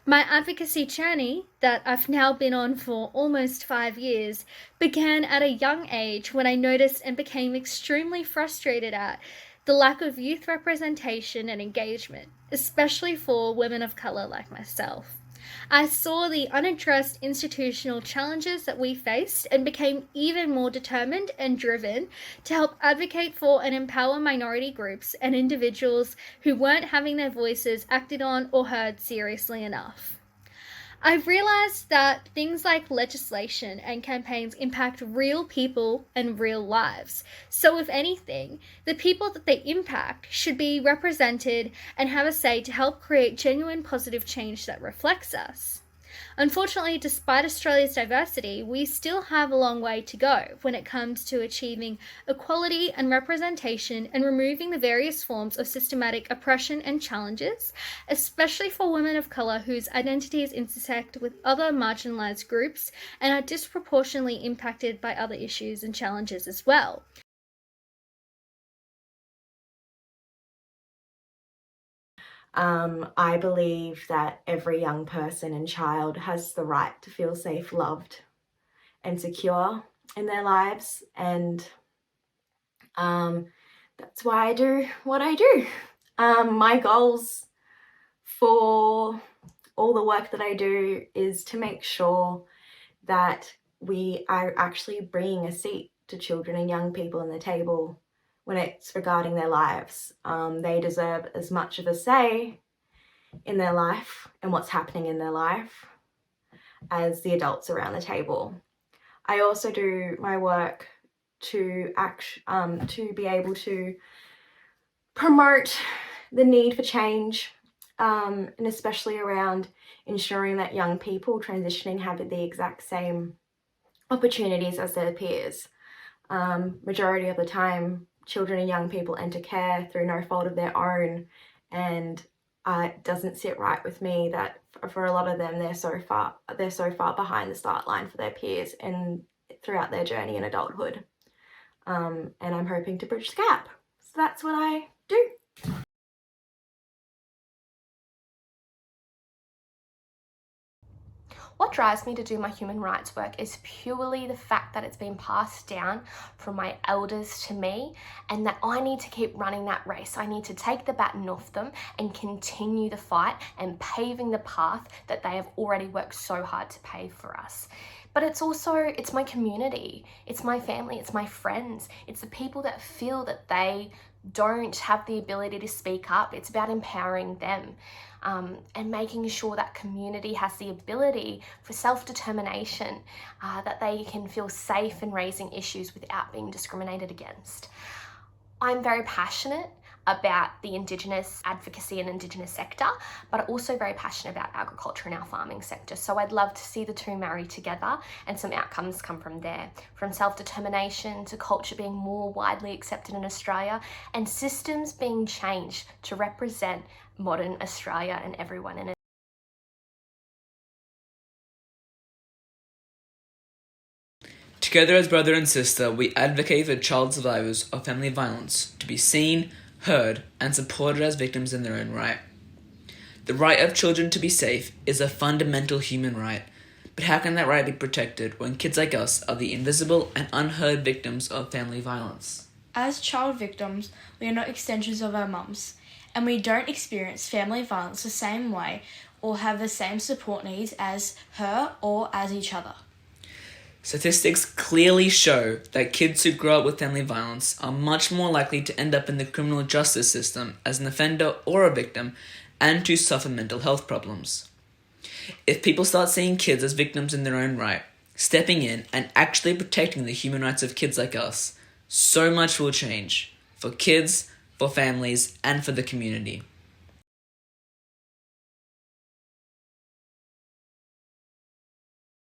My advocacy journey, that I've now been on for almost 5 years, began at a young age when I noticed and became extremely frustrated at the lack of youth representation and engagement, especially for women of colour like myself. I saw the unaddressed institutional challenges that we faced and became even more determined and driven to help advocate for and empower minority groups and individuals who weren't having their voices acted on or heard seriously enough. I've realized that things like legislation and campaigns impact real people and real lives. So, if anything, the people that they impact should be represented and have a say to help create genuine positive change that reflects us. Unfortunately, despite Australia's diversity, we still have a long way to go when it comes to achieving equality and representation and removing the various forms of systematic oppression and challenges, especially for women of colour whose identities intersect with other marginalised groups and are disproportionately impacted by other issues and challenges as well. I believe that every young person and child has the right to feel safe, loved, and secure in their lives, and that's why I do what I do. My goals for all the work that I do is to make sure that we are actually bringing a seat to children and young people on the table when it's regarding their lives. They deserve as much of a say in their life and what's happening in their life as the adults around the table. I also do my work to be able to promote the need for change, and especially around ensuring that young people transitioning have the exact same opportunities as their peers. Majority of the time, children and young people enter care through no fault of their own, and it doesn't sit right with me that for a lot of them they're so far behind the start line for their peers and throughout their journey in adulthood. And I'm hoping to bridge the gap. So that's what I do. What drives me to do my human rights work is purely the fact that it's been passed down from my elders to me, and that I need to keep running that race. I need to take the baton off them and continue the fight and paving the path that they have already worked so hard to pave for us. But it's my community, it's my family, it's my friends, it's the people that feel that they don't have the ability to speak up. It's about empowering them, and making sure that community has the ability for self-determination, that they can feel safe in raising issues without being discriminated against. I'm very passionate about the Indigenous advocacy and Indigenous sector, but also very passionate about agriculture and our farming sector. So I'd love to see the two marry together and some outcomes come from there, from self-determination to culture being more widely accepted in Australia and systems being changed to represent modern Australia and everyone in it. Together as brother and sister, we advocate for child survivors of family violence to be seen, heard, and supported as victims in their own right. The right of children to be safe is a fundamental human right, but how can that right be protected when kids like us are the invisible and unheard victims of family violence? As child victims, we are not extensions of our mums, and we don't experience family violence the same way or have the same support needs as her or as each other. Statistics clearly show that kids who grow up with family violence are much more likely to end up in the criminal justice system as an offender or a victim and to suffer mental health problems. If people start seeing kids as victims in their own right, stepping in and actually protecting the human rights of kids like us, so much will change for kids, for families, and for the community.